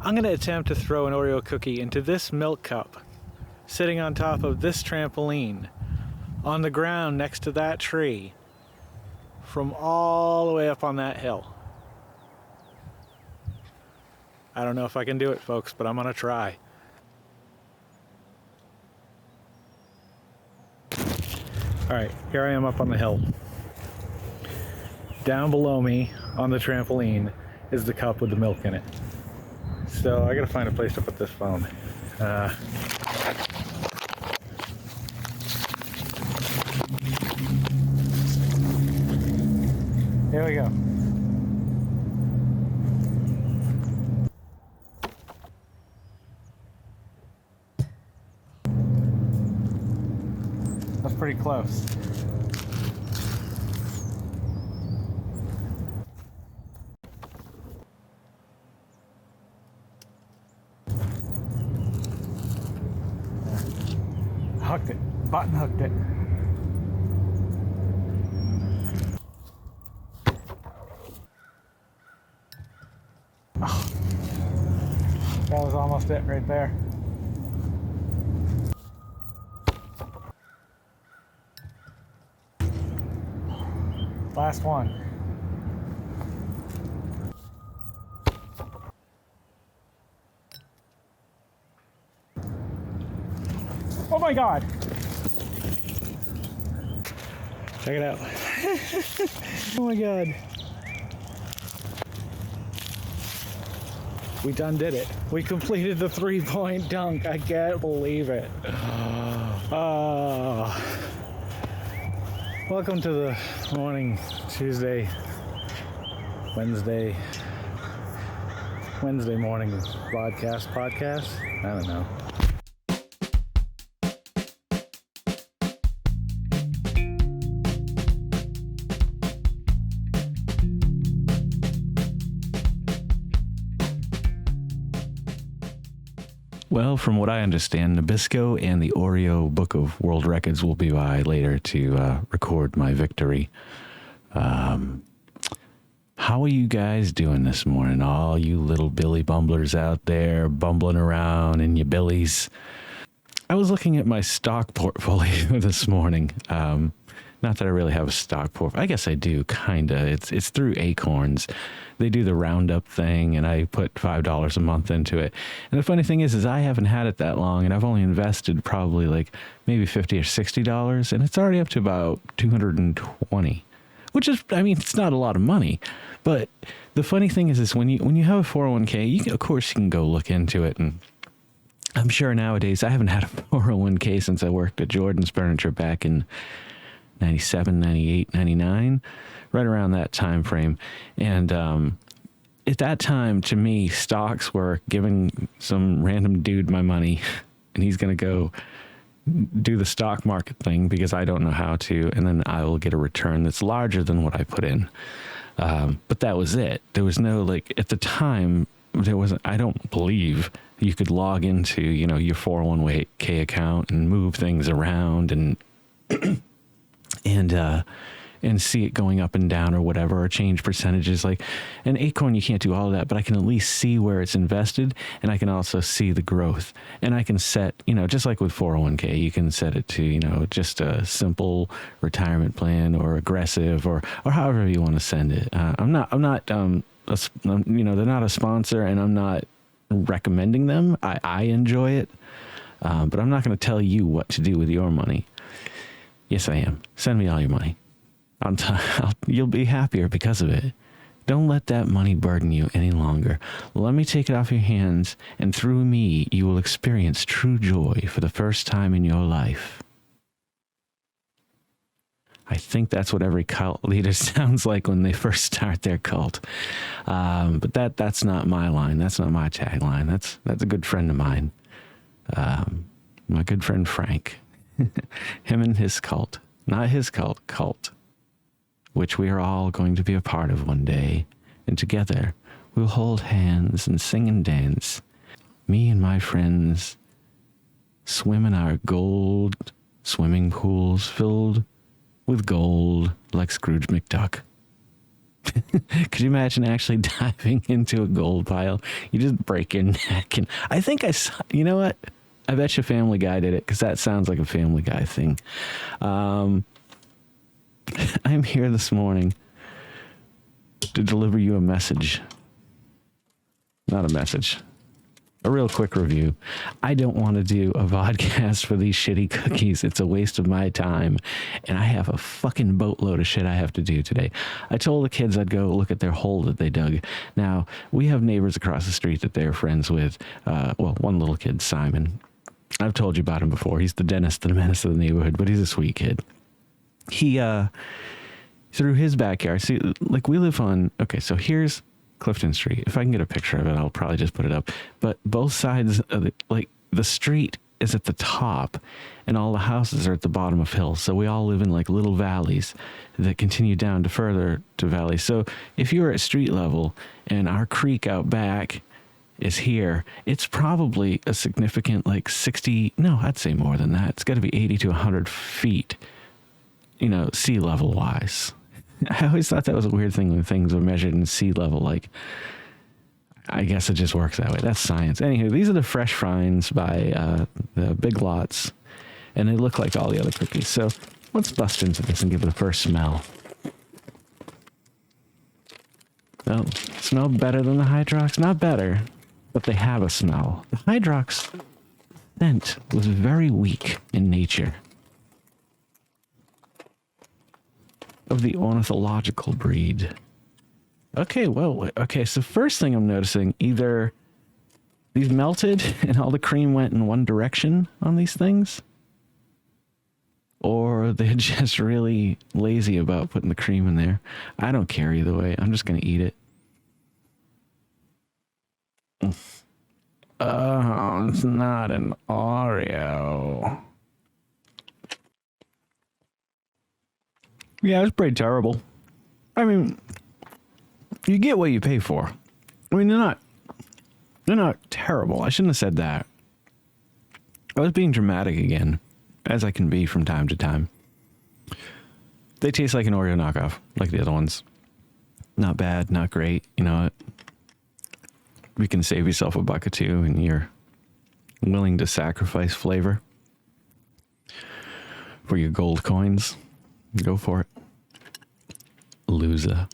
I'm going to attempt to throw an Oreo cookie into this milk cup, sitting on top of this trampoline, on the ground next to that tree, from all the way up on that hill. I don't know if I can do it, folks, but I'm going to try. All right, here I am up on the hill. Down below me on the trampoline is the cup with the milk in it. So I gotta find a place to put this phone. Here we go. That's pretty close. Hooked it. Button hooked it. Oh, that was almost it right there. Last one. Oh my God. Check it out. Oh my God. We done did it. We completed the 3-point dunk. I can't believe it. Oh. Welcome to the morning, Tuesday, Wednesday morning Vodkast Podcast. I don't know. Well, from what I understand, Nabisco and the Oreo Book of World Records will be by later to record my victory. How are you guys doing this morning? All you little Billy Bumblers out there bumbling around in your billies. I was looking at my stock portfolio this morning. Not that I really have a stock portfolio. I guess I do, kinda. It's through Acorns. They do the roundup thing, and I put $5 a month into it. And the funny thing is I haven't had it that long, and I've only invested probably like maybe $50 or $60, and it's already up to about $220, which is, I mean, it's not a lot of money. But the funny thing is when you have a 401k, of course you can go look into it, and I'm sure nowadays I haven't had a 401k since I worked at Jordan's Furniture back in 97, 98, 99, right around that time frame. And at that time, to me, stocks were giving some random dude my money, and he's going to go do the stock market thing because I don't know how to, and then I will get a return that's larger than what I put in. But that was it. There was no, like, at the time, there wasn't, I don't believe you could log into, your 401k account and move things around and and see it going up and down or whatever, or change percentages. Like an Acorn, you can't do all of that, but I can at least see where it's invested, and I can also see the growth. And I can set, just like with 401k, you can set it to, just a simple retirement plan or aggressive or however you want to send it. I'm not, they're not a sponsor, and I'm not recommending them. I enjoy it, but I'm not going to tell you what to do with your money. Yes, I am. Send me all your money. You'll be happier because of it. Don't let that money burden you any longer. Let me take it off your hands, and through me, you will experience true joy for the first time in your life. I think that's what every cult leader sounds like when they first start their cult. But that's not my line. That's not my tagline. That's a good friend of mine. My good friend Frank. Him and his cult. Not his cult. Which we are all going to be a part of one day. And together, we'll hold hands and sing and dance. Me and my friends swim in our gold swimming pools filled with gold like Scrooge McDuck. Could you imagine actually diving into a gold pile? You just break your neck. And I think I saw, you know what? I bet you Family Guy did it because that sounds like a Family Guy thing. I'm here this morning to deliver you a message. Not a message. A real quick review. I don't want to do a vodcast for these shitty cookies. It's a waste of my time. And I have a fucking boatload of shit I have to do today. I told the kids I'd go look at their hole that they dug. Now, we have neighbors across the street that they're friends with. One little kid, Simon. I've told you about him before. He's the dentist and the menace of the neighborhood, but he's a sweet kid. He, through his backyard, see, like we live on, okay, so here's Clifton Street. If I can get a picture of it, I'll probably just put it up. But both sides of the street is at the top and all the houses are at the bottom of hills. So we all live in like little valleys that continue down to further to valleys. So if you were at street level and our creek out back is here, it's probably a significant like 60, no, I'd say more than that. It's got to be 80 to 100 feet, sea level wise. I always thought that was a weird thing when things were measured in sea level. Like, I guess it just works that way. That's science. Anywho, these are the fresh finds by the Big Lots, and they look like all the other cookies. So let's bust into this and give it a first smell. Well, smell better than the Hydrox? Not better, but they have a smell. The Hydrox scent was very weak in nature. Of the ornithological breed. Okay, so first thing I'm noticing, either these melted and all the cream went in one direction on these things, or they're just really lazy about putting the cream in there. I don't care either way. I'm just going to eat it. Oh, it's not an Oreo. Yeah, it's pretty terrible. I mean, you get what you pay for. I mean, they're not terrible. I shouldn't have said that. I was being dramatic again, as I can be from time to time. They taste like an Oreo knockoff, like the other ones. Not bad, not great. You know what? You can save yourself $1 or $2 and you're willing to sacrifice flavor for your gold coins. Go for it. Loser.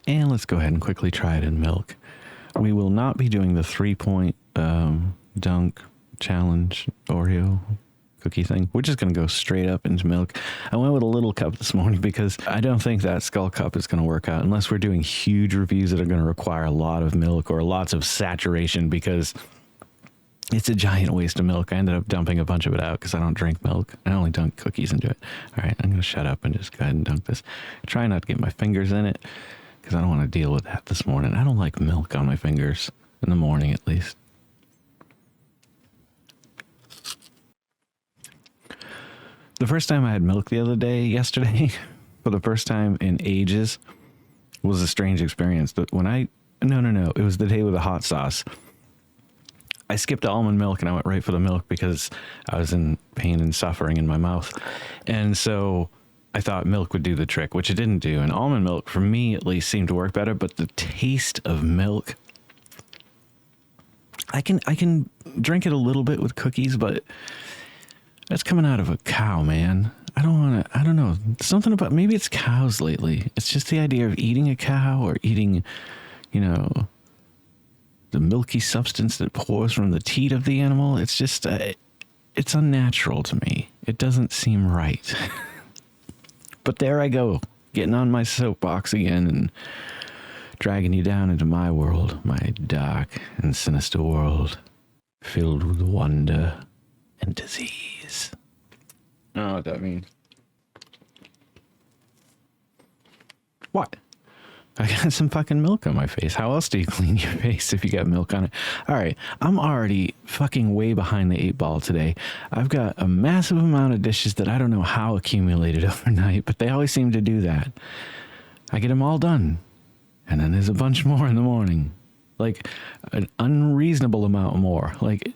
And let's go ahead and quickly try it in milk. We will not be doing the 3-point dunk challenge Oreo cookie thing. We're just going to go straight up into milk. I went with a little cup this morning because I don't think that skull cup is going to work out unless we're doing huge reviews that are going to require a lot of milk or lots of saturation, because it's a giant waste of milk. I ended up dumping a bunch of it out because I don't drink milk. I only dunk cookies into it. All right, I'm going to shut up and just go ahead and dunk this. Try not to get my fingers in it because I don't want to deal with that this morning. I don't like milk on my fingers, in the morning at least. The first time I had milk the other day, yesterday, for the first time in ages, was a strange experience. But when no, it was the day with the hot sauce. I skipped almond milk and I went right for the milk because I was in pain and suffering in my mouth. And so I thought milk would do the trick, which it didn't do. And almond milk, for me at least, seemed to work better. But the taste of milk, I can drink it a little bit with cookies, but that's coming out of a cow, man. I don't know. Something about, maybe it's cows lately. It's just the idea of eating a cow or eating, the milky substance that pours from the teat of the animal. It's just, it's unnatural to me. It doesn't seem right. But there I go, getting on my soapbox again and dragging you down into my world, my dark and sinister world, filled with wonder and disease. I don't know what that means. What? I got some fucking milk on my face. How else do you clean your face if you got milk on it? All right, I'm already fucking way behind the 8 ball today. I've got a massive amount of dishes that I don't know how accumulated overnight, but they always seem to do that. I get them all done, and then there's a bunch more in the morning. Like, an unreasonable amount more. Like,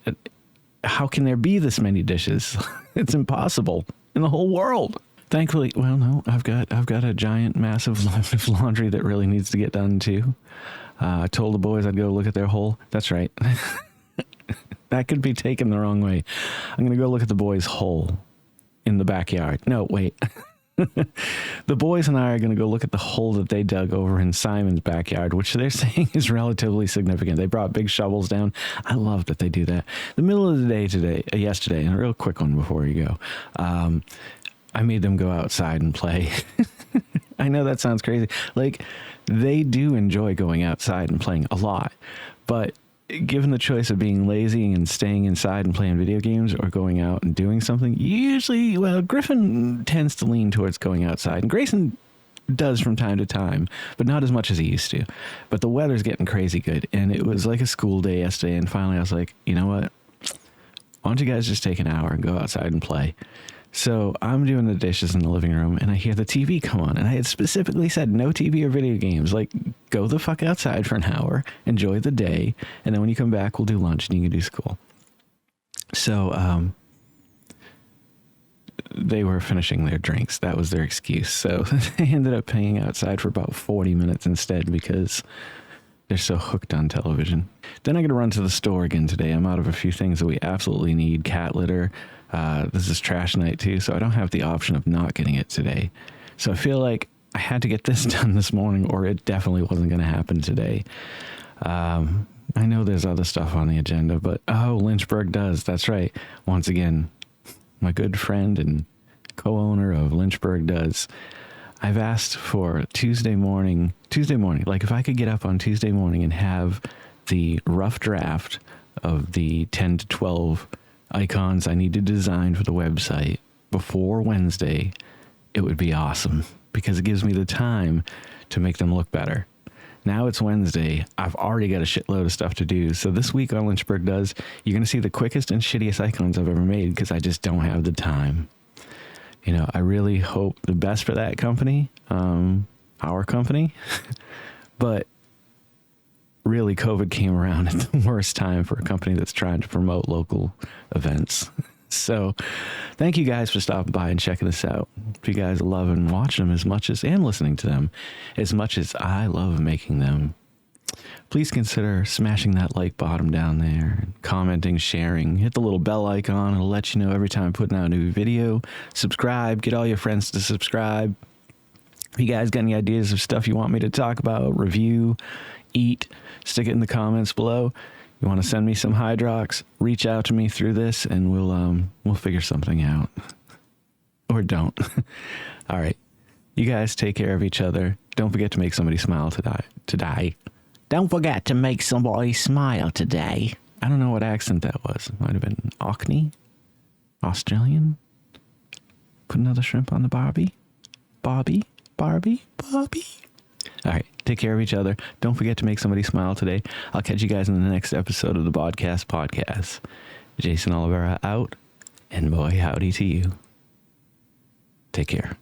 how can there be this many dishes? It's impossible in the whole world. Thankfully, well, no, I've got a giant, massive load of laundry that really needs to get done too. I told the boys I'd go look at their hole. That's right. That could be taken the wrong way. I'm going to go look at the boys' hole in the backyard. No, wait. The boys and I are going to go look at the hole that they dug over in Simon's backyard, which they're saying is relatively significant. They brought big shovels down. I love that they do that. The middle of the day yesterday, and a real quick one before you go, I made them go outside and play. I know that sounds crazy. Like, they do enjoy going outside and playing a lot, but given the choice of being lazy and staying inside and playing video games or going out and doing something, usually, well, Griffin tends to lean towards going outside, and Grayson does from time to time, but not as much as he used to. But the weather's getting crazy good, and it was like a school day yesterday, and finally I was like, you know what? Why don't you guys just take an hour and go outside and play? So I'm doing the dishes in the living room, and I hear the TV come on, and I had specifically said no TV or video games. Like, go the fuck outside for an hour, enjoy the day, and then when you come back, we'll do lunch and you can do school. So they were finishing their drinks. That was their excuse. So they ended up hanging outside for about 40 minutes instead because they're so hooked on television. Then I got to run to the store again today. I'm out of a few things that we absolutely need. Cat litter. This is trash night too, so I don't have the option of not getting it today. So I feel like I had to get this done this morning, or it definitely wasn't going to happen today. I know there's other stuff on the agenda, but Lynchburg does. That's right. Once again, my good friend and co-owner of Lynchburg does. I've asked for Tuesday morning, like if I could get up on Tuesday morning and have the rough draft of the 10 to 12 icons I need to design for the website before Wednesday, it would be awesome because it gives me the time to make them look better. Now it's Wednesday. I've already got a shitload of stuff to do. So this week on Lynchburg Does, you're going to see the quickest and shittiest icons I've ever made because I just don't have the time. You know, I really hope the best for that company, our company, but really, COVID came around at the worst time for a company that's trying to promote local events. So thank you guys for stopping by and checking this out. If you guys love and watch them as much as, and listening to them as much as I love making them, please consider smashing that like button down there, commenting, sharing, hit the little bell icon. It'll let you know every time I'm putting out a new video. Subscribe, get all your friends to subscribe. If you guys got any ideas of stuff you want me to talk about, review, eat, stick it in the comments below. You want to send me some Hydrox, reach out to me through this and we'll figure something out. Or don't. All right. You guys take care of each other. Don't forget to make somebody smile today. Don't forget to make somebody smile today. I don't know what accent that was. It might have been Orkney? Australian? Put another shrimp on the Barbie? Barbie? All right, take care of each other. Don't forget to make somebody smile today. I'll catch you guys in the next episode of the Vodkast Podcast. Jason Oliveira out, and boy, howdy to you. Take care.